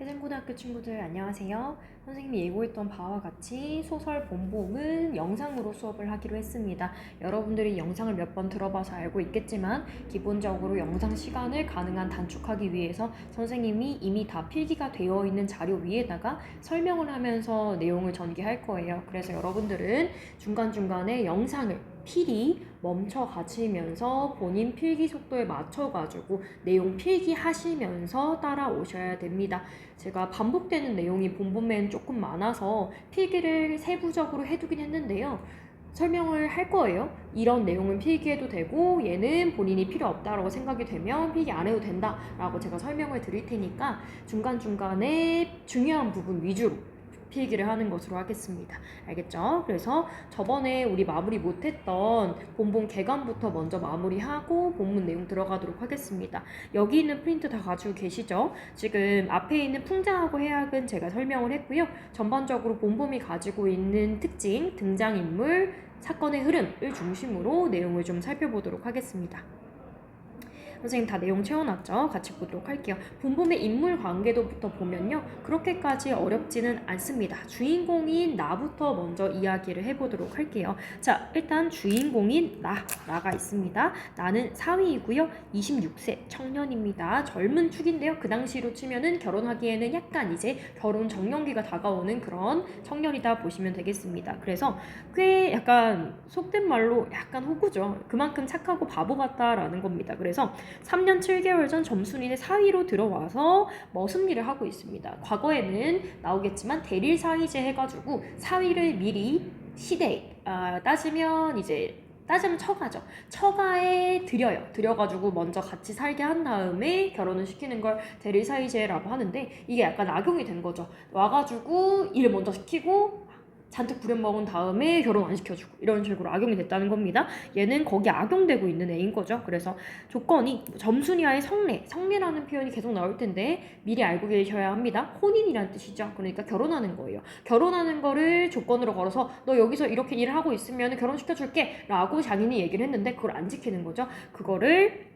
해전고등학교 친구들 안녕하세요. 선생님이 예고했던 바와 같이 소설 본봄은 영상으로 수업을 하기로 했습니다. 여러분들이 영상을 몇 번 들어봐서 알고 있겠지만 기본적으로 영상 시간을 가능한 단축하기 위해서 선생님이 이미 다 필기가 되어 있는 자료 위에다가 설명을 하면서 내용을 전개할 거예요. 그래서 여러분들은 중간중간에 영상을 필히 멈춰 가시면서 본인 필기 속도에 맞춰가지고 내용 필기하시면서 따라오셔야 됩니다. 제가 반복되는 내용이 본본에는 조금 많아서 필기를 세부적으로 해두긴 했는데요. 설명을 할 거예요. 이런 내용은 필기해도 되고 얘는 본인이 필요 없다라고 생각이 되면 필기 안 해도 된다라고 제가 설명을 드릴 테니까 중간중간에 중요한 부분 위주로 필기를 하는 것으로 하겠습니다. 알겠죠? 그래서 저번에 우리 마무리 못했던 본본 개관부터 먼저 마무리하고 본문 내용 들어가도록 하겠습니다. 여기 있는 프린트 다 가지고 계시죠? 지금 앞에 있는 풍자하고 해악은 제가 설명을 했고요. 전반적으로 본본이 가지고 있는 특징, 등장인물, 사건의 흐름을 중심으로 내용을 좀 살펴보도록 하겠습니다. 선생님 다 내용 채워놨죠? 같이 보도록 할게요. 본본의 인물 관계도부터 보면요. 그렇게까지 어렵지는 않습니다. 주인공인 나부터 먼저 이야기를 해보도록 할게요. 자, 일단 주인공인 나가 있습니다. 나는 사위이고요. 26세 청년입니다. 젊은 축인데요. 그 당시로 치면은 결혼하기에는 약간 이제 결혼 정년기가 다가오는 그런 청년이다 보시면 되겠습니다. 그래서 꽤 약간 속된 말로 약간 호구죠. 그만큼 착하고 바보 같다라는 겁니다. 그래서 3년 7개월 전 점순이네 사위로 들어와서 머슴일을 하고 있습니다. 과거에는 나오겠지만 대릴 사위제 해가지고 사위를 미리 시대 따지면 처가죠. 처가에 들여가지고 먼저 같이 살게 한 다음에 결혼을 시키는 걸 대릴 사위제라고 하는데 이게 약간 악용이 된 거죠. 와가지고 일 먼저 시키고 잔뜩 부려먹은 다음에 결혼 안 시켜주고 이런 식으로 악용이 됐다는 겁니다. 얘는 거기 악용되고 있는 애인 거죠. 그래서 조건이 점순이와의 성례라는 표현이 계속 나올 텐데 미리 알고 계셔야 합니다. 혼인이란 뜻이죠. 그러니까 결혼하는 거예요. 결혼하는 거를 조건으로 걸어서 너 여기서 이렇게 일을 하고 있으면 결혼시켜줄게 라고 장인이 얘기를 했는데 그걸 안 지키는 거죠. 그거를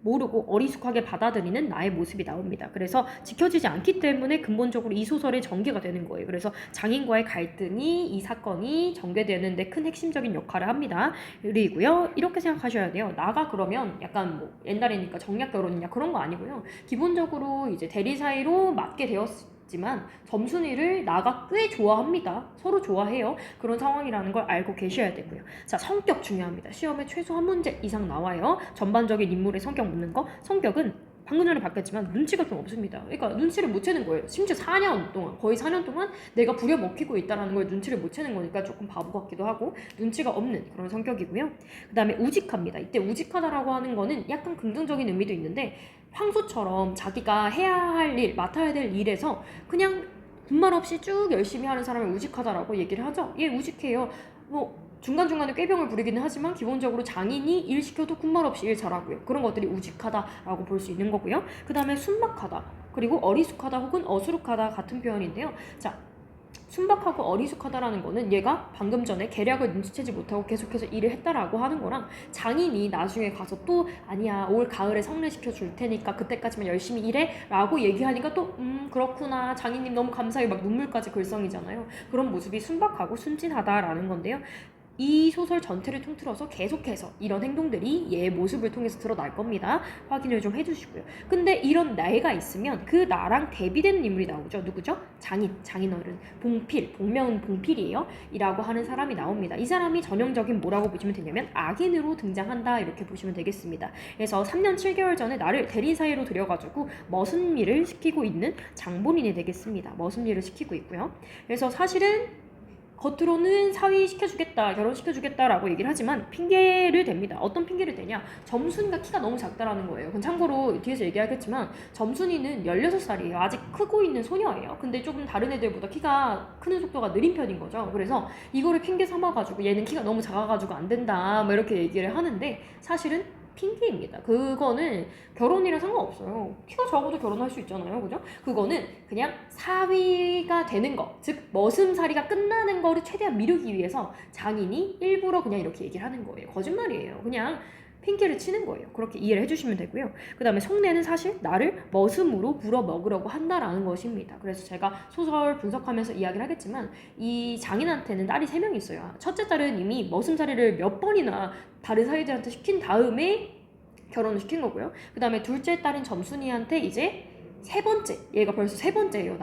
모르고 어리숙하게 받아들이는 나의 모습이 나옵니다. 그래서 지켜지지 않기 때문에 근본적으로 이 소설의 전개가 되는 거예요. 그래서 장인과의 갈등이 이 사건이 전개되는 데 큰 핵심적인 역할을 합니다. 그리고요. 이렇게 생각하셔야 돼요. 나가 그러면 약간 뭐 옛날이니까 정략 결혼이냐 그런 거 아니고요. 기본적으로 이제 대리 사이로 맞게 되었지만 점순이를 나가 꽤 좋아합니다. 서로 좋아해요. 그런 상황이라는 걸 알고 계셔야 되고요. 자, 성격 중요합니다. 시험에 최소 한 문제 이상 나와요. 전반적인 인물의 성격 묻는 거. 성격은 방금 전에 바뀌었지만 눈치가 좀 없습니다. 그러니까 눈치를 못 채는 거예요. 심지어 4년 동안, 거의 4년 동안 내가 부려먹히고 있다는 걸 눈치를 못 채는 거니까 조금 바보 같기도 하고 눈치가 없는 그런 성격이고요. 그 다음에 우직합니다. 이때 우직하다라고 하는 거는 약간 긍정적인 의미도 있는데 황소처럼 자기가 해야 할 일, 맡아야 될 일에서 그냥 군말 없이 쭉 열심히 하는 사람을 우직하다라고 얘기를 하죠. 얘 우직해요. 뭐 중간중간에 꾀병을 부리기는 하지만 기본적으로 장인이 일 시켜도 군말 없이 일 잘하고요. 그런 것들이 우직하다라고 볼 수 있는 거고요. 그 다음에 순박하다, 그리고 어리숙하다 혹은 어수룩하다 같은 표현인데요. 자, 순박하고 어리숙하다라는 거는 얘가 방금 전에 계략을 눈치채지 못하고 계속해서 일을 했다라고 하는 거랑 장인이 나중에 가서 또 아니야 올 가을에 성례시켜 줄 테니까 그때까지만 열심히 일해 라고 얘기하니까 또 그렇구나 장인님 너무 감사해 막 눈물까지 글썽이잖아요. 그런 모습이 순박하고 순진하다라는 건데요. 이 소설 전체를 통틀어서 계속해서 이런 행동들이 얘의 모습을 통해서 드러날 겁니다. 확인을 좀 해주시고요. 근데 이런 나이가 있으면 그 나랑 대비되는 인물이 나오죠. 누구죠? 장인어른, 본명은 봉필이에요. 이라고 하는 사람이 나옵니다. 이 사람이 전형적인 뭐라고 보시면 되냐면 악인으로 등장한다 이렇게 보시면 되겠습니다. 그래서 3년 7개월 전에 나를 대리 사이로 들여가지고 머슴일을 시키고 있는 장본인이 되겠습니다. 머슴일을 시키고 있고요. 그래서 사실은 겉으로는 사위 시켜주겠다, 결혼시켜주겠다라고 얘기를 하지만 핑계를 댑니다. 어떤 핑계를 대냐? 점순이가 키가 너무 작다라는 거예요. 참고로 뒤에서 얘기하겠지만 점순이는 16살이에요. 아직 크고 있는 소녀예요. 근데 조금 다른 애들보다 키가 크는 속도가 느린 편인 거죠. 그래서 이거를 핑계 삼아가지고 얘는 키가 너무 작아가지고 안 된다 뭐 이렇게 얘기를 하는데 사실은 핑계입니다. 그거는 결혼이랑 상관없어요. 키가 작아도 결혼할 수 있잖아요. 그죠? 그거는 그냥 사위가 되는 거, 즉 머슴살이가 끝나는 거를 최대한 미루기 위해서 장인이 일부러 그냥 이렇게 얘기를 하는 거예요. 거짓말이에요. 그냥 핑계를 치는 거예요. 그렇게 이해를 해주시면 되고요. 그 다음에 속내는 사실 나를 머슴으로 물어먹으려고 한다라는 것입니다. 그래서 제가 소설 분석하면서 이야기를 하겠지만 이 장인한테는 딸이 3명이 있어요. 첫째 딸은 이미 머슴살이를 몇 번이나 다른 사위들한테 시킨 다음에 결혼을 시킨 거고요. 그 다음에 둘째 딸인 점순이한테 이제 얘가 벌써 3번째예요.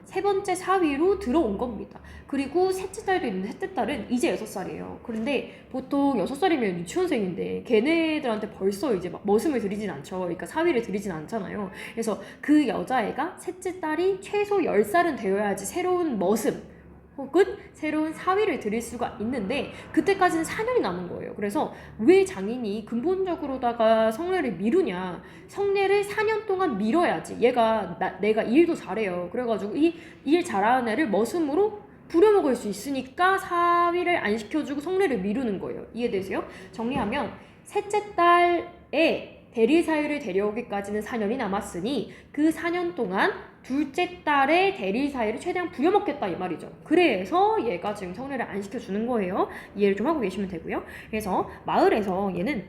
세 번째 사위로 들어온 겁니다. 그리고 셋째 딸도 있는데 셋째 딸은 이제 6살이에요. 그런데 보통 6살이면 유치원생인데 걔네들한테 벌써 이제 막 머슴을 들이진 않죠. 그러니까 사위를 들이진 않잖아요. 그래서 그 여자애가 셋째 딸이 최소 10살은 되어야지 새로운 머슴 혹은 새로운 사위를 들일 수가 있는데 그때까지는 4년이 남은 거예요. 그래서 왜 장인이 근본적으로다가 성례를 미루냐, 성례를 4년 동안 미뤄야지 내가 일도 잘해요. 그래가지고 이 일 잘하는 애를 머슴으로 부려먹을 수 있으니까 사위를 안 시켜주고 성례를 미루는 거예요. 이해되세요? 정리하면 셋째 딸의 대리사위를 데려오기까지는 4년이 남았으니 그 4년 동안 둘째 딸의 대리사위를 최대한 부려먹겠다 이 말이죠. 그래서 얘가 지금 성례를 안 시켜주는 거예요. 이해를 좀 하고 계시면 되고요. 그래서 마을에서 얘는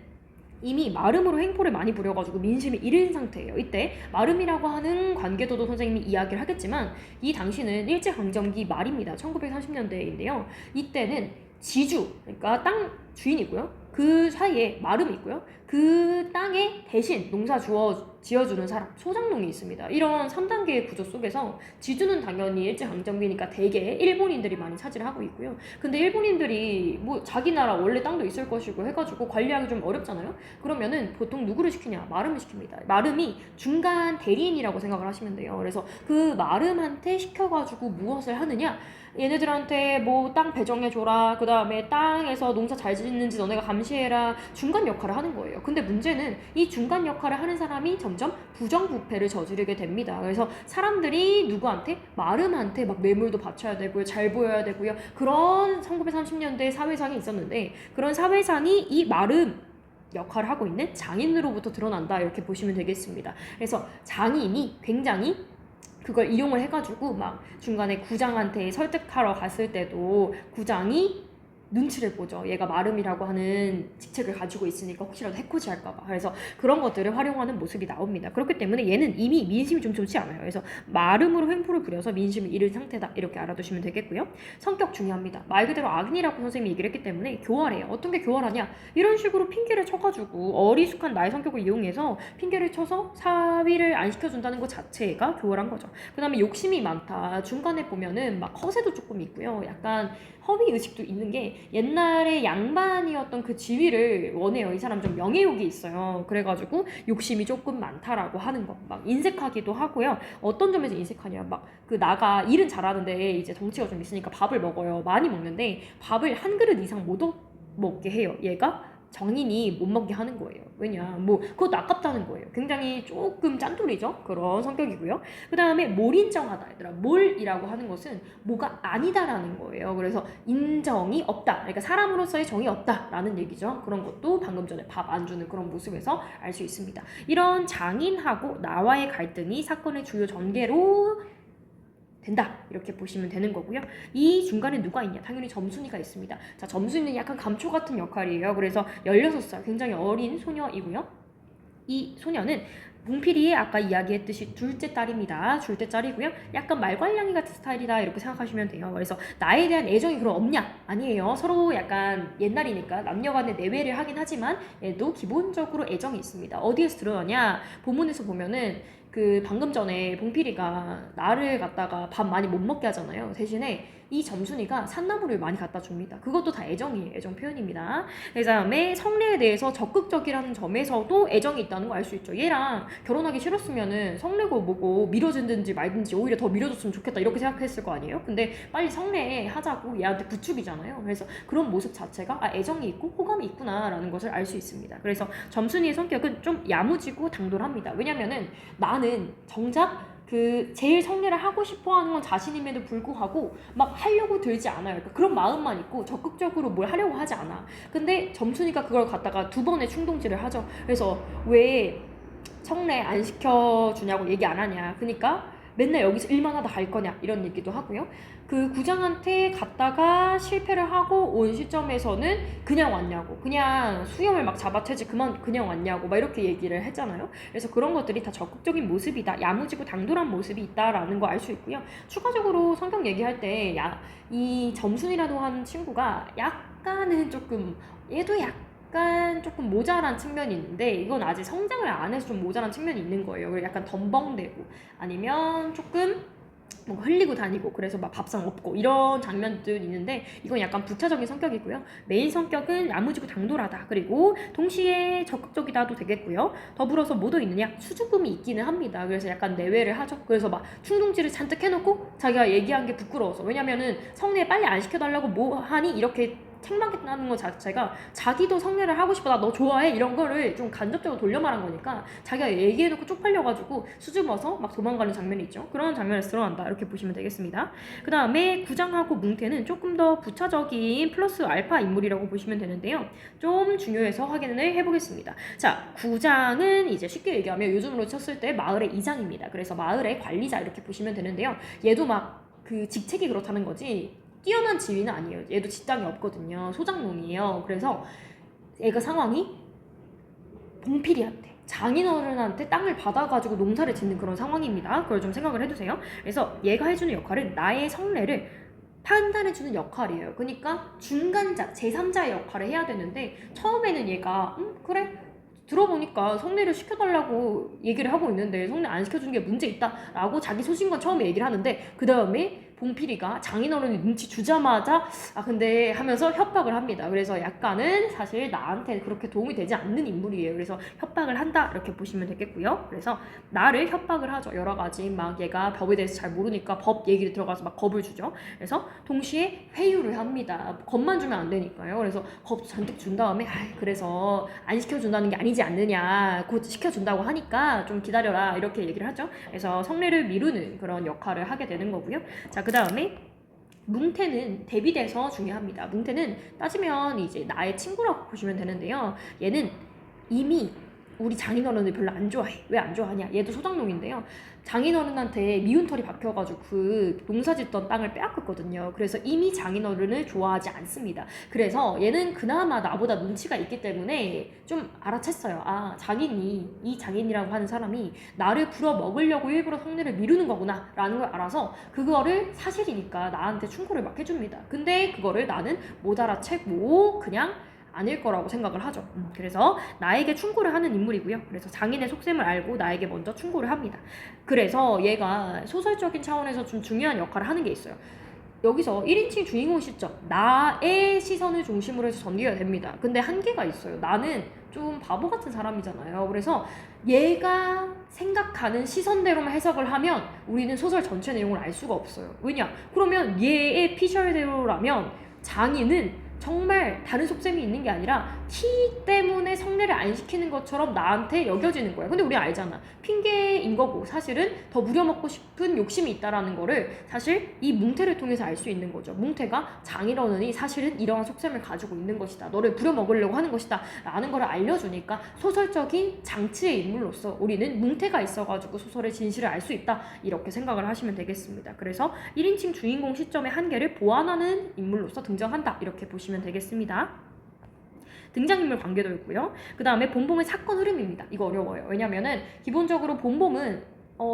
이미 마름으로 횡포를 많이 부려가지고 민심이 잃은 상태예요. 이때 마름이라고 하는 관계도도 선생님이 이야기를 하겠지만 이 당시는 일제강점기 말입니다. 1930년대인데요. 이때는 지주, 그러니까 땅 주인이고요. 그 사이에 마름이 있고요. 그 땅에 대신 농사 지어주는 사람, 소장농이 있습니다. 이런 3단계의 구조 속에서 지주는 당연히 일제강점기니까 대개 일본인들이 많이 차지를 하고 있고요. 근데 일본인들이 뭐 자기 나라 원래 땅도 있을 것이고 해가지고 관리하기 좀 어렵잖아요. 그러면은 보통 누구를 시키냐? 마름을 시킵니다. 마름이 중간 대리인이라고 생각을 하시면 돼요. 그래서 그 마름한테 시켜가지고 무엇을 하느냐? 얘네들한테 뭐 땅 배정해줘라. 그 다음에 땅에서 농사 잘 짓는지 너네가 감시해라. 중간 역할을 하는 거예요. 근데 문제는 이 중간 역할을 하는 사람이 점점 부정부패를 저지르게 됩니다. 그래서 사람들이 누구한테? 마름한테 막 뇌물도 바쳐야 되고요. 잘 보여야 되고요. 그런 1930년대 사회상이 있었는데 그런 사회상이 이 마름 역할을 하고 있는 장인으로부터 드러난다. 이렇게 보시면 되겠습니다. 그래서 장인이 굉장히 그걸 이용을 해가지고 막 중간에 구장한테 설득하러 갔을 때도 구장이 눈치를 보죠. 얘가 마름이라고 하는 직책을 가지고 있으니까 혹시라도 해코지 할까봐. 그래서 그런 것들을 활용하는 모습이 나옵니다. 그렇기 때문에 얘는 이미 민심이 좀 좋지 않아요. 그래서 마름으로 횡포를 부려서 민심을 잃은 상태다. 이렇게 알아두시면 되겠고요. 성격 중요합니다. 말 그대로 악인이라고 선생님이 얘기를 했기 때문에 교활해요. 어떤 게 교활하냐? 이런 식으로 핑계를 쳐가지고 어리숙한 나의 성격을 이용해서 핑계를 쳐서 사위를 안 시켜준다는 것 자체가 교활한 거죠. 그 다음에 욕심이 많다. 중간에 보면은 막 허세도 조금 있고요. 약간 허위 의식도 있는 게 옛날에 양반이었던 그 지위를 원해요. 이 사람 좀 명예욕이 있어요. 그래가지고 욕심이 조금 많다라고 하는 거. 막 인색하기도 하고요. 어떤 점에서 인색하냐? 막 그 나가 일은 잘하는데 이제 덩치가 좀 있으니까 밥을 먹어요. 많이 먹는데 밥을 한 그릇 이상 못 먹게 해요. 얘가 정인이 못 먹게 하는 거예요. 왜냐? 뭐 그것도 아깝다는 거예요. 굉장히 조금 짠돌이죠. 그런 성격이고요. 그 다음에 몰인정하다. 얘들아, 몰이라고 하는 것은 뭐가 아니다라는 거예요. 그래서 인정이 없다. 그러니까 사람으로서의 정이 없다라는 얘기죠. 그런 것도 방금 전에 밥 안 주는 그런 모습에서 알 수 있습니다. 이런 장인하고 나와의 갈등이 사건의 주요 전개로 된다. 이렇게 보시면 되는 거고요. 이 중간에 누가 있냐? 당연히 점순이가 있습니다. 자, 점순이는 약간 감초 같은 역할이에요. 그래서 16살, 굉장히 어린 소녀이고요. 이 소녀는 봉필이의 아까 이야기했듯이 둘째 딸입니다. 둘째 딸이고요. 약간 말괄량이 같은 스타일이다 이렇게 생각하시면 돼요. 그래서 나에 대한 애정이 그럼 없냐? 아니에요. 서로 약간 옛날이니까 남녀간의 내외를 하긴 하지만 얘도 기본적으로 애정이 있습니다. 어디에서 드러나냐? 본문에서 보면은 그 방금 전에 봉필이가 나를 갖다가 밥 많이 못 먹게 하잖아요. 대신에 이 점순이가 산나물을 많이 갖다 줍니다. 그것도 다 애정이에요. 애정 표현입니다. 그 다음에 성례에 대해서 적극적이라는 점에서도 애정이 있다는 거 알 수 있죠. 얘랑 결혼하기 싫었으면은 성례고 뭐고 미뤄진든지 말든지 오히려 더 미뤄줬으면 좋겠다 이렇게 생각했을 거 아니에요. 근데 빨리 성례하자고 얘한테 부추기잖아요. 그래서 그런 모습 자체가 애정이 있고 호감이 있구나라는 것을 알 수 있습니다. 그래서 점순이의 성격은 좀 야무지고 당돌합니다. 왜냐면은 나는 정작 그 제일 성례를 하고 싶어하는 건 자신임에도 불구하고 막 하려고 들지 않아요. 그러니까 그런 마음만 있고 적극적으로 뭘 하려고 하지 않아. 근데 점순이가 그걸 갖다가 2번의 충동질을 하죠. 그래서 왜 성례 안 시켜주냐고 얘기 안 하냐. 그러니까 맨날 여기서 일만 하다 갈 거냐 이런 얘기도 하고요. 그 구장한테 갔다가 실패를 하고 온 시점에서는 그냥 왔냐고, 그냥 수염을 막 잡아채지 그냥 왔냐고 막 이렇게 얘기를 했잖아요. 그래서 그런 것들이 다 적극적인 모습이다, 야무지고 당돌한 모습이 있다라는 거 알 수 있고요. 추가적으로 성격 얘기할 때 이 점순이라고 하는 친구가 약간은 조금, 얘도 약간 조금 모자란 측면이 있는데, 이건 아직 성장을 안 해서 좀 모자란 측면이 있는 거예요. 약간 덤벙대고 아니면 조금 뭔가 흘리고 다니고, 그래서 막 밥상 없고 이런 장면들 있는데, 이건 약간 부차적인 성격이고요. 메인 성격은 야무지고 당돌하다, 그리고 동시에 적극적이다도 되겠고요. 더불어서 뭐도 있느냐, 수줍음이 있기는 합니다. 그래서 약간 내외를 하죠. 그래서 막 충동질을 잔뜩 해놓고 자기가 얘기한 게 부끄러워서, 왜냐면은 성내 빨리 안 시켜달라고 뭐 하니 이렇게 책망했다는 것 자체가 자기도 성례를 하고 싶어, 나 너 좋아해, 이런 거를 좀 간접적으로 돌려 말한 거니까 자기가 얘기해놓고 쪽팔려가지고 수줍어서 막 도망가는 장면이 있죠. 그런 장면에서 드러난다, 이렇게 보시면 되겠습니다. 그 다음에 구장하고 뭉태는 조금 더 부차적인 플러스 알파 인물이라고 보시면 되는데요. 좀 중요해서 확인을 해보겠습니다. 자, 구장은 이제 쉽게 얘기하면 요즘으로 쳤을 때 마을의 이장입니다. 그래서 마을의 관리자 이렇게 보시면 되는데요. 얘도 막 그 직책이 그렇다는 거지 뛰어난 지위는 아니에요. 얘도 직장이 없거든요. 소장농이에요. 그래서 얘가 상황이 봉필이한테, 장인어른한테 땅을 받아가지고 농사를 짓는 그런 상황입니다. 그걸 좀 생각을 해두세요. 그래서 얘가 해주는 역할은 나의 성례를 판단해주는 역할이에요. 그러니까 중간자, 제3자의 역할을 해야 되는데, 처음에는 얘가 그래? 들어보니까 성례를 시켜달라고 얘기를 하고 있는데 성례 안 시켜주는 게 문제 있다라고 자기 소신건 처음에 얘기를 하는데, 그 다음에 봉필이가 장인어른이 눈치 주자마자 근데 하면서 협박을 합니다. 그래서 약간은 사실 나한테 그렇게 도움이 되지 않는 인물이에요. 그래서 협박을 한다, 이렇게 보시면 되겠고요. 그래서 나를 협박을 하죠. 여러 가지 막 얘가 법에 대해서 잘 모르니까 법 얘기를 들어가서 막 겁을 주죠. 그래서 동시에 회유를 합니다. 겁만 주면 안 되니까요. 그래서 겁 잔뜩 준 다음에 그래서 안 시켜준다는 게 아니지 않느냐, 곧 시켜준다고 하니까 좀 기다려라, 이렇게 얘기를 하죠. 그래서 성례를 미루는 그런 역할을 하게 되는 거고요. 자, 그 다음에 뭉태는 대비돼서 중요합니다. 뭉태는 따지면 이제 나의 친구라고 보시면 되는데요. 얘는 이미 우리 장인어른을 별로 안 좋아해. 왜 안 좋아하냐? 얘도 소장농인데요. 장인어른한테 미운 털이 박혀가지고 그 농사짓던 땅을 빼앗겼거든요. 그래서 이미 장인어른을 좋아하지 않습니다. 그래서 얘는 그나마 나보다 눈치가 있기 때문에 좀 알아챘어요. 이 장인이라고 하는 사람이 나를 부려먹으려고 일부러 성례를 미루는 거구나 라는 걸 알아서 그거를 사실이니까 나한테 충고를 막 해줍니다. 근데 그거를 나는 못 알아채고 그냥 아닐 거라고 생각을 하죠. 그래서 나에게 충고를 하는 인물이고요. 그래서 장인의 속셈을 알고 나에게 먼저 충고를 합니다. 그래서 얘가 소설적인 차원에서 좀 중요한 역할을 하는 게 있어요. 여기서 1인칭 주인공 시점, 나의 시선을 중심으로 해서 전개가 됩니다. 근데 한계가 있어요. 나는 좀 바보 같은 사람이잖아요. 그래서 얘가 생각하는 시선대로만 해석을 하면 우리는 소설 전체 내용을 알 수가 없어요. 왜냐? 그러면 얘의 피셜대로라면 장인은 정말 다른 속셈이 있는 게 아니라 티 때문에 성례를 안 시키는 것처럼 나한테 여겨지는 거야. 근데 우리 알잖아. 핑계인 거고 사실은 더 무려먹고 싶은 욕심이 있다라는 거를 사실 이 뭉태를 통해서 알 수 있는 거죠. 뭉태가 장인어른이 사실은 이러한 속셈을 가지고 있는 것이다, 너를 부려먹으려고 하는 것이다 라는 거를 알려주니까 소설적인 장치의 인물로서 우리는 뭉태가 있어가지고 소설의 진실을 알 수 있다, 이렇게 생각을 하시면 되겠습니다. 그래서 1인칭 주인공 시점의 한계를 보완하는 인물로서 등장한다, 이렇게 보시면 되겠습니다. 등장인물 관계도 있고요. 그 다음에 본봉의 사건 흐름입니다. 이거 어려워요. 왜냐면은 기본적으로 본봉은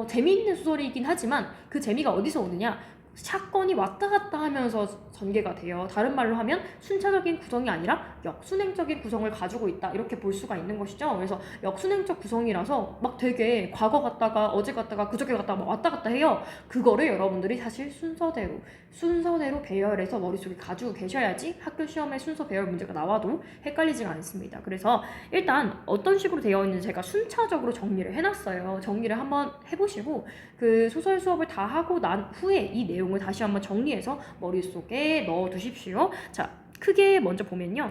재미있는 소설이긴 하지만 그 재미가 어디서 오느냐, 사건이 왔다 갔다 하면서 전개가 돼요. 다른 말로 하면 순차적인 구성이 아니라 역순행적인 구성을 가지고 있다, 이렇게 볼 수가 있는 것이죠. 그래서 역순행적 구성이라서 막 되게 과거 갔다가 어제 갔다가 그저께 갔다가 막 왔다 갔다 해요. 그거를 여러분들이 사실 순서대로 배열해서 머릿속에 가지고 계셔야지 학교 시험에 순서 배열 문제가 나와도 헷갈리지가 않습니다. 그래서 일단 어떤 식으로 되어 있는지 제가 순차적으로 정리를 해놨어요. 정리를 한번 해보시고 그 소설 수업을 다 하고 난 후에 이 내용을 다시 한번 정리해서 머릿속에 넣어두십시오. 자, 크게 먼저 보면요.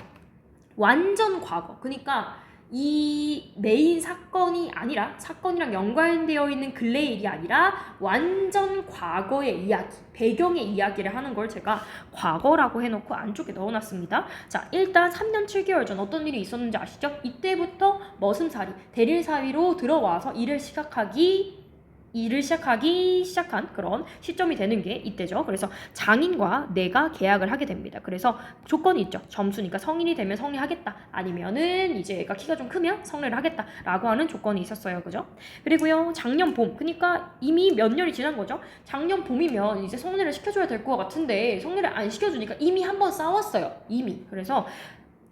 완전 과거, 그러니까 이 메인 사건이 아니라, 사건이랑 연관되어 있는 근래의 일이 아니라 완전 과거의 이야기, 배경의 이야기를 하는 걸 제가 과거라고 해놓고 안쪽에 넣어놨습니다. 자, 일단 3년 7개월 전 어떤 일이 있었는지 아시죠? 이때부터 머슴살이, 대릴사위로 들어와서 일을 시작하기 일을 시작한 그런 시점이 되는 게 이때죠. 그래서 장인과 내가 계약을 하게 됩니다. 그래서 조건이 있죠. 점수니까 성인이 되면 성리하겠다. 아니면은 이제 애가 키가 좀 크면 성례를 하겠다라고 하는 조건이 있었어요. 그죠? 그리고요. 작년 봄. 그러니까 이미 몇 년이 지난 거죠. 작년 봄이면 이제 성례를 시켜줘야 될 것 같은데 성례를 안 시켜주니까 이미 한번 싸웠어요. 이미. 그래서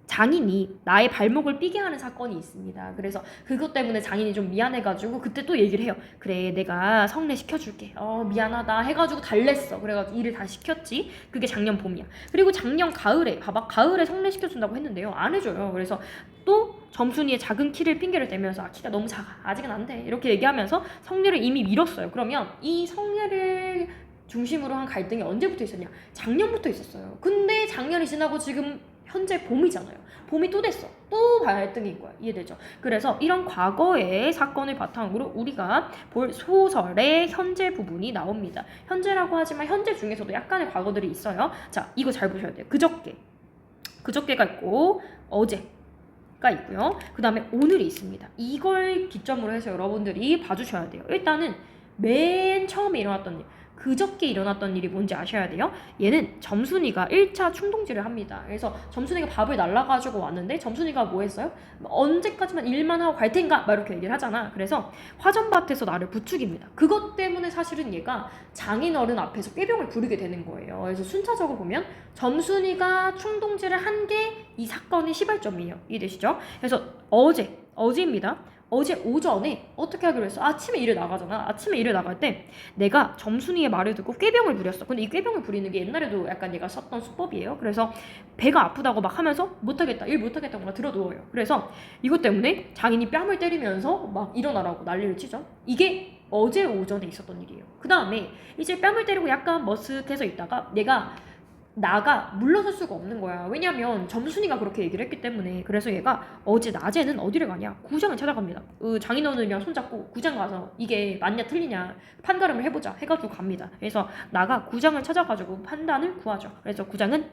장인이 나의 발목을 삐게 하는 사건이 있습니다. 그래서 그것 때문에 장인이 좀 미안해가지고 그때 또 얘기를 해요. 그래 내가 성례 시켜줄게. 미안하다 해가지고 달랬어. 그래가지고 일을 다 시켰지. 그게 작년 봄이야. 그리고 작년 가을에 봐봐. 가을에 성례 시켜준다고 했는데요. 안 해줘요. 그래서 또 점순이의 작은 키를 핑계를 대면서 키가 너무 작아. 아직은 안 돼. 이렇게 얘기하면서 성례를 이미 미뤘어요. 그러면 이 성례를 중심으로 한 갈등이 언제부터 있었냐? 작년부터 있었어요. 근데 작년이 지나고 지금 현재 봄이잖아요. 봄이 또 됐어. 또 갈등인 거야. 이해되죠? 그래서 이런 과거의 사건을 바탕으로 우리가 볼 소설의 현재 부분이 나옵니다. 현재라고 하지만 현재 중에서도 약간의 과거들이 있어요. 자, 이거 잘 보셔야 돼요. 그저께가 있고 어제가 있고요. 그 다음에 오늘이 있습니다. 이걸 기점으로 해서 여러분들이 봐주셔야 돼요. 일단은 맨 처음에 일어났던 일, 그저께 일어났던 일이 뭔지 아셔야 돼요. 얘는 점순이가 1차 충동질을 합니다. 그래서 점순이가 밥을 날라가지고 왔는데 점순이가 뭐 했어요? 언제까지만 일만 하고 갈 텐가? 막 이렇게 얘기를 하잖아. 그래서 화전밭에서 나를 부추깁니다. 그것 때문에 사실은 얘가 장인어른 앞에서 꾀병을 부리게 되는 거예요. 그래서 순차적으로 보면 점순이가 충동질을 한 게 이 사건의 시발점이에요. 이해되시죠? 그래서 어제입니다. 어제 오전에 어떻게 하기로 했어? 아침에 일을 나가잖아. 아침에 일을 나갈 때 내가 점순이의 말을 듣고 꾀병을 부렸어. 근데 이 꾀병을 부리는 게 옛날에도 약간 얘가 썼던 수법이에요. 그래서 배가 아프다고 막 하면서 못하겠다, 일 못하겠다고 막 들어 누워요. 그래서 이것 때문에 장인이 뺨을 때리면서 막 일어나라고 난리를 치죠. 이게 어제 오전에 있었던 일이에요. 그 다음에 이제 뺨을 때리고 약간 머쓱해서 있다가 나가 물러설 수가 없는 거야. 왜냐면 점순이가 그렇게 얘기를 했기 때문에. 그래서 얘가 어제 낮에는 어디를 가냐? 구장을 찾아갑니다. 장인어른이랑 손잡고 구장 가서 이게 맞냐 틀리냐 판가름을 해보자 해가지고 갑니다. 그래서 나가 구장을 찾아가지고 판단을 구하죠. 그래서 구장은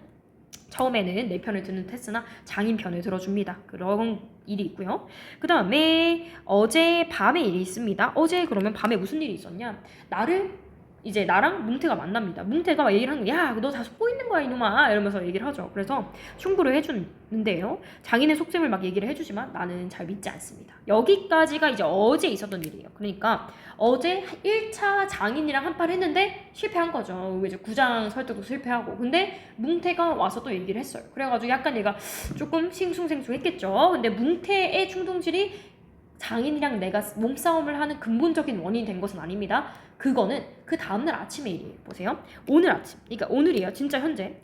처음에는 내 편을 듣는 테스나 장인 편을 들어줍니다. 그런 일이 있고요. 그 다음에 어제 밤에 일이 있습니다. 어제 그러면 밤에 무슨 일이 있었냐? 이제 나랑 뭉태가 만납니다. 뭉태가 막 얘기를 하는 거야. 야, 너 다 속고 있는 거야, 이놈아. 이러면서 얘기를 하죠. 그래서 충고를 해주는데요. 장인의 속셈을 막 얘기를 해주지만 나는 잘 믿지 않습니다. 여기까지가 이제 어제 있었던 일이에요. 그러니까 어제 1차 장인이랑 한판 했는데 실패한 거죠. 이제 구장 설득도 실패하고. 근데 뭉태가 와서 또 얘기를 했어요. 그래가지고 약간 얘가 조금 싱숭생숭했겠죠. 근데 뭉태의 충동질이 장인이랑 내가 몸싸움을 하는 근본적인 원인이 된 것은 아닙니다. 그거는 그 다음날 아침의 일이에요. 보세요. 오늘 아침, 그러니까 오늘이에요. 진짜 현재.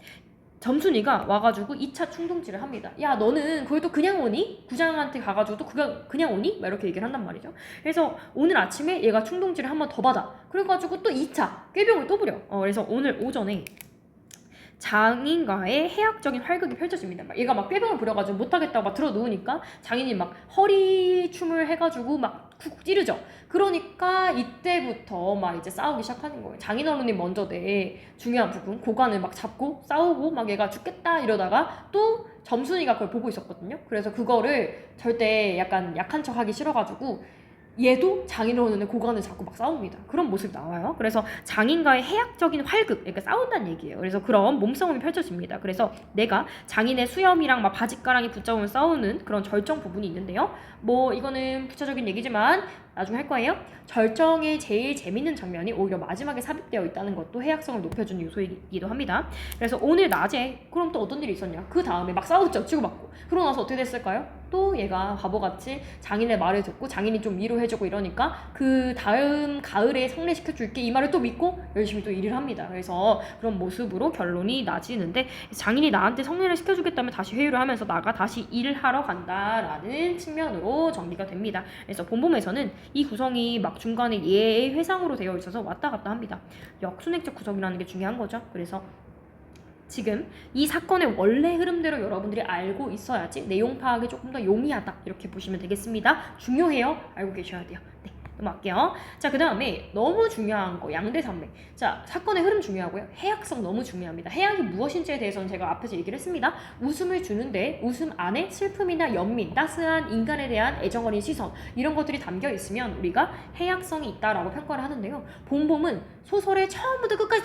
점순이가 와가지고 2차 충동질을 합니다. 야, 너는 그걸 또 그냥 오니? 구장한테 가가지고 또 그냥 오니? 막 이렇게 얘기를 한단 말이죠. 그래서 오늘 아침에 얘가 충동질을 한 번 더 받아. 그래가지고 또 2차 꾀병을 또 부려. 그래서 오늘 오전에 장인과의 해학적인 활극이 펼쳐집니다. 얘가 막 꾀병을 부려가지고 못하겠다고 막 들어 누우니까 장인이 막 허리춤을 해가지고 막 쿡쿡 찌르죠. 그러니까 이때부터 막 이제 싸우기 시작하는 거예요. 장인어른이 먼저 내 중요한 부분 고관을 막 잡고 싸우고 막 얘가 죽겠다 이러다가 또 점순이가 그걸 보고 있었거든요. 그래서 그거를 절대 약간 약한 척 하기 싫어가지고 얘도 장인어른의 고관을 잡고 막 싸웁니다. 그런 모습이 나와요. 그래서 장인과의 해학적인 활극, 그러니까 싸운다는 얘기예요. 그래서 그런 몸싸움이 펼쳐집니다. 그래서 내가 장인의 수염이랑 막 바지가랑이 붙잡으면 싸우는 그런 절정 부분이 있는데요. 뭐 이거는 부차적인 얘기지만 나중에 할 거예요. 절정의 제일 재밌는 장면이 오히려 마지막에 삽입되어 있다는 것도 해학성을 높여주는 요소이기도 합니다. 그래서 오늘 낮에 그럼 또 어떤 일이 있었냐? 그 다음에 막 싸웠죠. 치고받고. 그러고 나서 어떻게 됐을까요? 또 얘가 바보같이 장인의 말을 듣고 장인이 좀 위로해주고 이러니까 그 다음 가을에 성례시켜줄게 이 말을 또 믿고 열심히 또 일을 합니다. 그래서 그런 모습으로 결론이 나지는데 장인이 나한테 성례를 시켜주겠다면 다시 회유를 하면서 나가 다시 일을 하러 간다라는 측면으로 정리가 됩니다. 그래서 본범에서는 이 구성이 막 중간에 예의 회상으로 되어 있어서 왔다 갔다 합니다. 역순액적 구성이라는 게 중요한 거죠. 그래서 지금 이 사건의 원래 흐름대로 여러분들이 알고 있어야지 내용 파악이 조금 더 용이하다 이렇게 보시면 되겠습니다. 중요해요. 알고 계셔야 돼요. 네. 넘어갈게요. 자, 그 다음에 너무 중요한 거 양대산맥. 자, 사건의 흐름 중요하고요. 해악성 너무 중요합니다. 해악이 무엇인지에 대해서는 제가 앞에서 얘기를 했습니다. 웃음을 주는데 웃음 안에 슬픔이나 연민, 따스한 인간에 대한 애정어린 시선 이런 것들이 담겨 있으면 우리가 해악성이 있다라고 평가를 하는데요. 봄봄은 소설의 처음부터 끝까지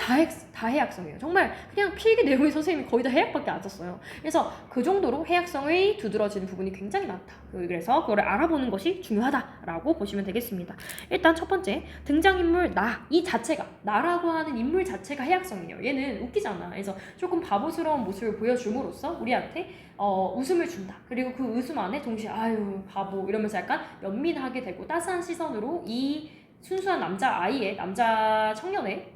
다 해악성이에요. 정말 그냥 필기 내용의 선생님이 거의 다 해악밖에 안 썼어요. 그래서 그 정도로 해악성의 두드러지는 부분이 굉장히 많다. 그래서 그거를 알아보는 것이 중요하다라고 보시면 되겠습니다. 일단 첫 번째, 등장인물 나, 이 자체가 나라고 하는 인물 자체가 해악성이에요. 얘는 웃기잖아. 그래서 조금 바보스러운 모습을 보여줌으로써 우리한테 웃음을 준다. 그리고 그 웃음 안에 동시에 아유 바보 이러면서 약간 연민하게 되고 따스한 시선으로 이 순수한 남자 청년의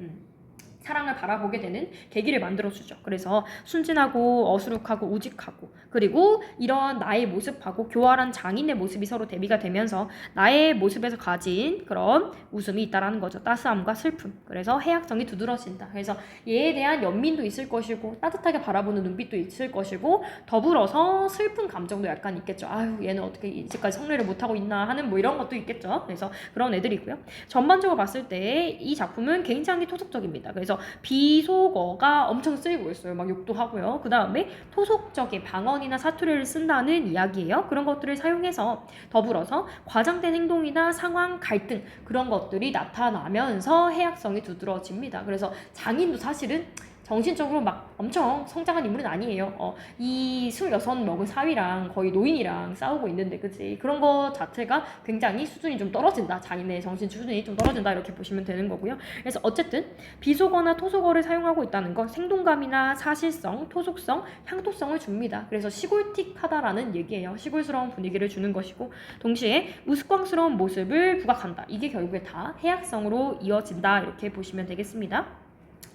사랑을 바라보게 되는 계기를 만들어주죠. 그래서 순진하고 어수룩하고 우직하고 그리고 이런 나의 모습하고 교활한 장인의 모습이 서로 대비가 되면서 나의 모습에서 가진 그런 웃음이 있다라는 거죠. 따스함과 슬픔. 그래서 해악성이 두드러진다. 그래서 얘에 대한 연민도 있을 것이고 따뜻하게 바라보는 눈빛도 있을 것이고 더불어서 슬픈 감정도 약간 있겠죠. 아유 얘는 어떻게 이제까지 성례를 못하고 있나 하는 뭐 이런 것도 있겠죠. 그래서 그런 애들이고요. 전반적으로 봤을 때 이 작품은 굉장히 토속적입니다. 그래서 비속어가 엄청 쓰이고 있어요. 막 욕도 하고요. 그 다음에 토속적인 방언이나 사투리를 쓴다는 이야기예요. 그런 것들을 사용해서 더불어서 과장된 행동이나 상황, 갈등 그런 것들이 나타나면서 해악성이 두드러집니다. 그래서 장인도 사실은 정신적으로 막 엄청 성장한 인물은 아니에요. 이 26 먹은 사위랑 거의 노인이랑 싸우고 있는데 그치? 그런 것 자체가 굉장히 수준이 좀 떨어진다. 장인의 정신 수준이 좀 떨어진다 이렇게 보시면 되는 거고요. 그래서 어쨌든 비속어나 토속어를 사용하고 있다는 건 생동감이나 사실성, 토속성, 향토성을 줍니다. 그래서 시골틱하다라는 얘기예요. 시골스러운 분위기를 주는 것이고 동시에 우스꽝스러운 모습을 부각한다. 이게 결국에 다 해악성으로 이어진다 이렇게 보시면 되겠습니다.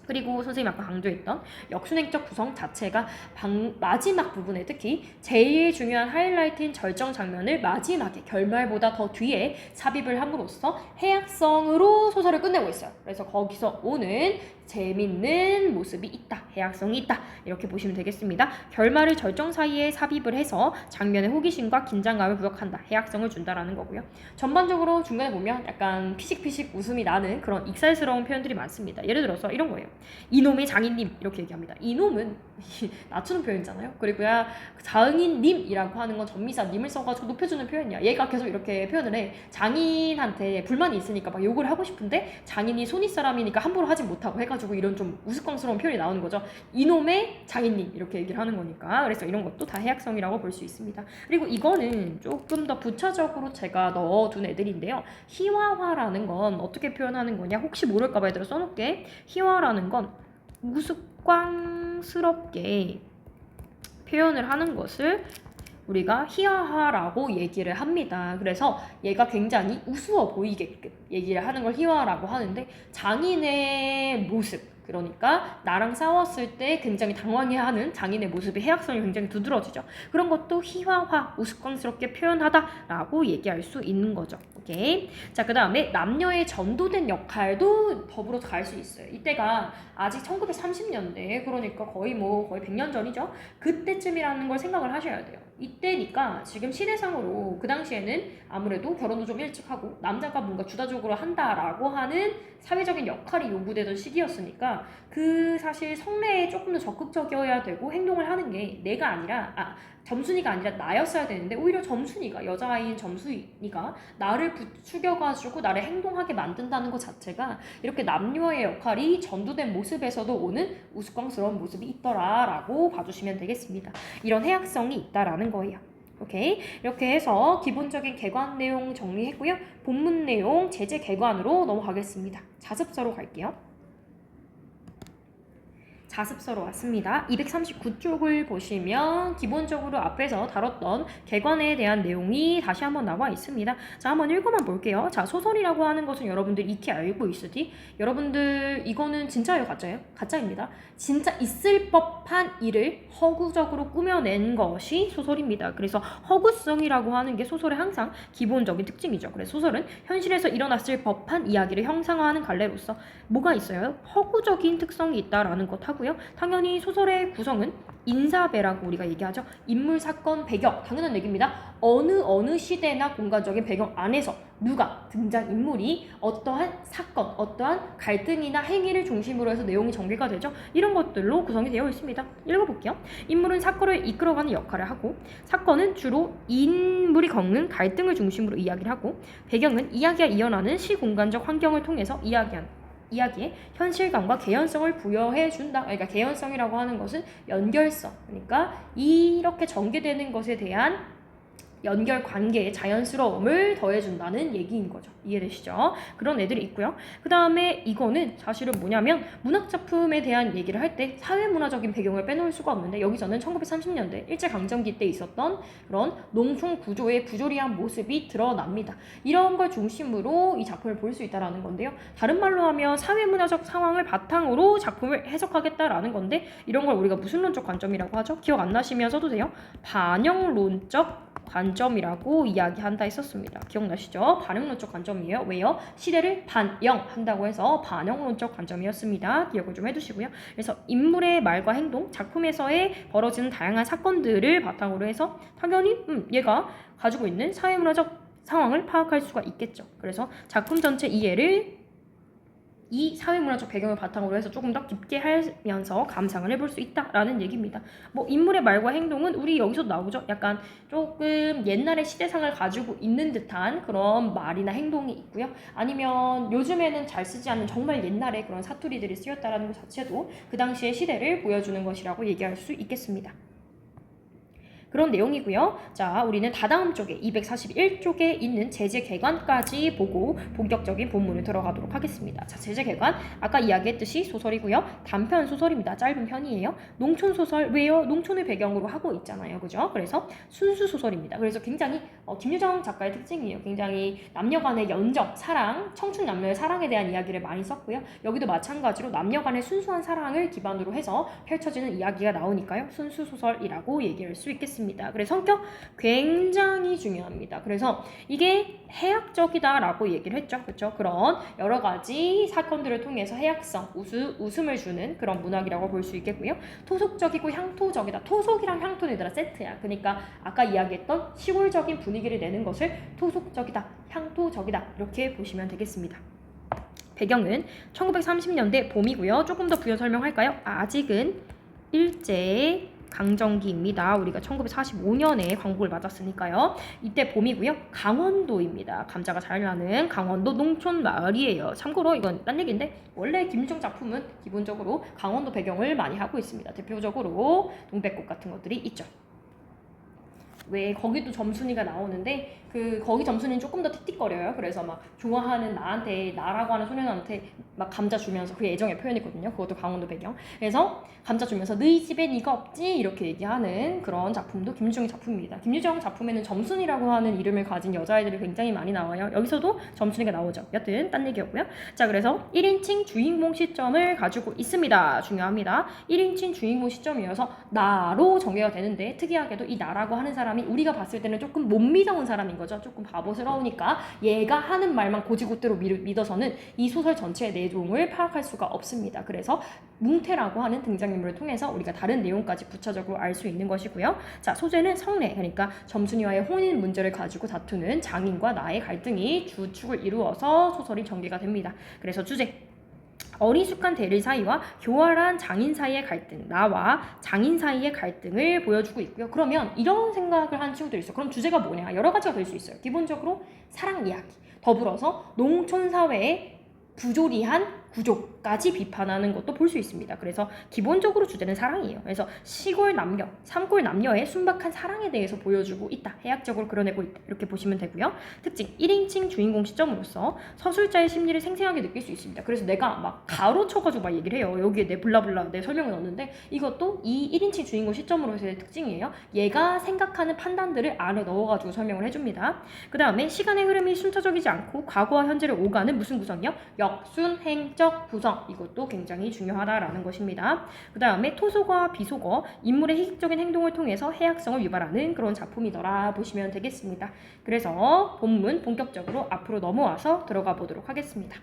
그리고 선생님이 아까 강조했던 역순행적 구성 자체가 마지막 부분에 특히 제일 중요한 하이라이트인 절정 장면을 마지막에 결말보다 더 뒤에 삽입을 함으로써 해악성으로 소설을 끝내고 있어요. 그래서 거기서 오는 재밌는 모습이 있다. 해악성이 있다. 이렇게 보시면 되겠습니다. 결말을 절정 사이에 삽입을 해서 장면의 호기심과 긴장감을 부각한다. 해악성을 준다라는 거고요. 전반적으로 중간에 보면 약간 피식피식 웃음이 나는 그런 익살스러운 표현들이 많습니다. 예를 들어서 이런 거예요. 이놈의 장인님 이렇게 얘기합니다. 이놈은 낮추는 표현이잖아요. 그리고야 장인님이라고 하는 건 전미사님을 써가지고 높여주는 표현이야. 얘가 계속 이렇게 표현을 해. 장인한테 불만이 있으니까 막 욕을 하고 싶은데 장인이 손윗 사람이니까 함부로 하지 못하고 해가지고 이런 좀 우스꽝스러운 표현이 나오는 거죠. 이놈의 장인님 이렇게 얘기를 하는 거니까. 그래서 이런 것도 다 해악성이라고 볼 수 있습니다. 그리고 이거는 조금 더 부차적으로 제가 넣어둔 애들인데요. 희화화라는 건 어떻게 표현하는 거냐 혹시 모를까봐 얘들아 써놓을게. 희화라는 건 우스꽝스럽게 표현을 하는 것을 우리가 희화화라고 얘기를 합니다. 그래서 얘가 굉장히 우스워 보이게끔 얘기를 하는 걸 희화라고 하는데 장인의 모습 그러니까 나랑 싸웠을 때 굉장히 당황해하는 장인의 모습의 해악성이 굉장히 두드러지죠. 그런 것도 희화화, 우스꽝스럽게 표현하다라고 얘기할 수 있는 거죠. 오케이. 자, 그 다음에 남녀의 전도된 역할도 더불어서 갈 수 있어요. 이때가 아직 1930년대 그러니까 거의 100년 전이죠. 그때쯤이라는 걸 생각을 하셔야 돼요. 이때니까 지금 시대상으로 그 당시에는 아무래도 결혼도 좀 일찍 하고 남자가 뭔가 주도적으로 한다라고 하는 사회적인 역할이 요구되던 시기였으니까 그 사실 성례에 조금 더 적극적이어야 되고 행동을 하는 게 내가 아니라 점순이가 아니라 나였어야 되는데 오히려 점순이가 여자아이인 점순이가 나를 부추겨가지고 나를 행동하게 만든다는 것 자체가 이렇게 남녀의 역할이 전도된 모습에서도 오는 우스꽝스러운 모습이 있더라라고 봐주시면 되겠습니다. 이런 해악성이 있다라는 거예요. 오케이. 이렇게 해서 기본적인 개관 내용 정리했고요. 본문 내용 제재 개관으로 넘어가겠습니다. 자습서로 갈게요. 자습서로 왔습니다. 239쪽을 보시면 기본적으로 앞에서 다뤘던 개관에 대한 내용이 다시 한번 나와 있습니다. 자, 한번 읽어만 볼게요. 자, 소설이라고 하는 것은 여러분들 익히 알고 있으니 여러분들 이거는 진짜예요, 가짜예요? 가짜입니다. 진짜 있을 법한 일을 허구적으로 꾸며낸 것이 소설입니다. 그래서 허구성이라고 하는 게 소설의 항상 기본적인 특징이죠. 그래서 소설은 현실에서 일어났을 법한 이야기를 형상화하는 갈래로서 뭐가 있어요? 허구적인 특성이 있다라는 것 하고요. 하고요. 당연히 소설의 구성은 인사배라고 우리가 얘기하죠. 인물, 사건, 배경 당연한 얘기입니다. 어느 시대나 공간적인 배경 안에서 누가 등장인물이 어떠한 사건, 어떠한 갈등이나 행위를 중심으로 해서 내용이 전개가 되죠. 이런 것들로 구성이 되어 있습니다. 읽어볼게요. 인물은 사건을 이끌어가는 역할을 하고, 사건은 주로 인물이 겪는 갈등을 중심으로 이야기를 하고, 배경은 이야기가 이어나는 시공간적 환경을 통해서 이야기에 현실감과 개연성을 부여해준다. 그러니까 개연성이라고 하는 것은 연결성. 그러니까 이렇게 전개되는 것에 대한 연결 관계의 자연스러움을 더해준다는 얘기인 거죠. 이해되시죠? 그런 애들이 있고요. 그 다음에 이거는 사실은 뭐냐면 문학작품에 대한 얘기를 할 때 사회문화적인 배경을 빼놓을 수가 없는데 여기서는 1930년대 일제강점기 때 있었던 그런 농촌 구조의 부조리한 모습이 드러납니다. 이런 걸 중심으로 이 작품을 볼 수 있다는 건데요. 다른 말로 하면 사회문화적 상황을 바탕으로 작품을 해석하겠다라는 건데 이런 걸 우리가 무슨 론적 관점이라고 하죠? 기억 안 나시면 써도 돼요. 반영론적 관점이라고 이야기한다 했었습니다. 기억나시죠? 반영론적 관점이에요. 왜요? 시대를 반영한다고 해서 반영론적 관점이었습니다. 기억을 좀 해두시고요. 그래서 인물의 말과 행동, 작품에서의 벌어지는 다양한 사건들을 바탕으로 해서 당연히 얘가 가지고 있는 사회문화적 상황을 파악할 수가 있겠죠. 그래서 작품 전체 이해를 이 사회문화적 배경을 바탕으로 해서 조금 더 깊게 하면서 감상을 해볼 수 있다라는 얘기입니다. 뭐 인물의 말과 행동은 우리 여기서 나오죠. 약간 조금 옛날의 시대상을 가지고 있는 듯한 그런 말이나 행동이 있고요. 아니면 요즘에는 잘 쓰지 않는 정말 옛날에 그런 사투리들이 쓰였다라는 것 자체도 그 당시의 시대를 보여주는 것이라고 얘기할 수 있겠습니다. 그런 내용이고요. 자, 우리는 다다음 쪽에 241쪽에 있는 제재개관까지 보고 본격적인 본문을 들어가도록 하겠습니다. 자, 제재개관 아까 이야기했듯이 소설이고요. 단편 소설입니다. 짧은 편이에요. 농촌 소설 왜요? 농촌을 배경으로 하고 있잖아요. 그죠? 그래서 순수 소설입니다. 그래서 굉장히 김유정 작가의 특징이에요. 굉장히 남녀 간의 연정, 사랑, 청춘 남녀의 사랑에 대한 이야기를 많이 썼고요. 여기도 마찬가지로 남녀 간의 순수한 사랑을 기반으로 해서 펼쳐지는 이야기가 나오니까요. 순수 소설이라고 얘기할 수 있겠습니다. 그래서 성격 굉장히 중요합니다. 그래서 이게 해학적이다라고 얘기를 했죠. 그렇죠? 그런 여러 가지 사건들을 통해서 해학성, 웃음을 주는 그런 문학이라고 볼 수 있겠고요. 토속적이고 향토적이다. 토속이랑 향토는 얘들아 세트야. 그러니까 아까 이야기했던 시골적인 분위기를 내는 것을 토속적이다, 향토적이다 이렇게 보시면 되겠습니다. 배경은 1930년대 봄이고요. 조금 더 부연 설명할까요? 아직은 일제 강점기입니다. 우리가 1945년에 광복을 맞았으니까요. 이때 봄이고요. 강원도입니다. 감자가 잘 나는 강원도 농촌 마을이에요. 참고로 이건 딴 얘기인데 원래 김유정 작품은 기본적으로 강원도 배경을 많이 하고 있습니다. 대표적으로 동백꽃 같은 것들이 있죠. 왜 거기도 점순이가 나오는데 거기 점순이는 조금 더 틱틱거려요. 그래서 막 좋아하는 나라고 하는 소년한테 막 감자 주면서 그 애정의 표현이거든요. 그것도 강원도 배경. 그래서 감자 주면서 너희 집에 네가 없지 이렇게 얘기하는 그런 작품도 김유정의 작품입니다. 김유정 작품에는 점순이라고 하는 이름을 가진 여자아이들이 굉장히 많이 나와요. 여기서도 점순이가 나오죠. 여튼 딴 얘기였고요. 자, 그래서 1인칭 주인공 시점을 가지고 있습니다. 중요합니다. 1인칭 주인공 시점이어서 나로 전개가 되는데 특이하게도 이 나라고 하는 사람이 우리가 봤을 때는 조금 못 믿어온 사람인 거죠. 조금 바보스러우니까 얘가 하는 말만 고지고대로 믿어서는 이 소설 전체의 내용을 파악할 수가 없습니다. 그래서 뭉태라고 하는 등장인물을 통해서 우리가 다른 내용까지 부차적으로 알 수 있는 것이고요. 자, 소재는 성례, 그러니까 점순이와의 혼인 문제를 가지고 다투는 장인과 나의 갈등이 주축을 이루어서 소설이 전개가 됩니다. 그래서 주제 어리숙한 대리 사이와 교활한 장인 사이의 갈등, 나와 장인 사이의 갈등을 보여주고 있고요. 그러면 이런 생각을 하는 친구들이 있어요. 그럼 주제가 뭐냐? 여러 가지가 될 수 있어요. 기본적으로 사랑 이야기, 더불어서 농촌 사회의 부조리한 구조까지 비판하는 것도 볼 수 있습니다. 그래서 기본적으로 주제는 사랑이에요. 그래서 시골 남녀, 산골 남녀의 순박한 사랑에 대해서 보여주고 있다. 해학적으로 그려내고 있다. 이렇게 보시면 되고요. 특징, 1인칭 주인공 시점으로서 서술자의 심리를 생생하게 느낄 수 있습니다. 그래서 내가 막 가로쳐가지고 막 얘기를 해요. 여기에 내 블라블라 내 설명을 넣었는데 이것도 이 1인칭 주인공 시점으로서의 특징이에요. 얘가 생각하는 판단들을 안에 넣어가지고 설명을 해줍니다. 그 다음에 시간의 흐름이 순차적이지 않고 과거와 현재를 오가는 무슨 구성이요? 역순행적 구성, 이것도 굉장히 중요하다라는 것입니다. 그 다음에 토속어와 비속어, 인물의 희극적인 행동을 통해서 해학성을 유발하는 그런 작품이더라 보시면 되겠습니다. 그래서 본문 본격적으로 앞으로 넘어와서 들어가 보도록 하겠습니다.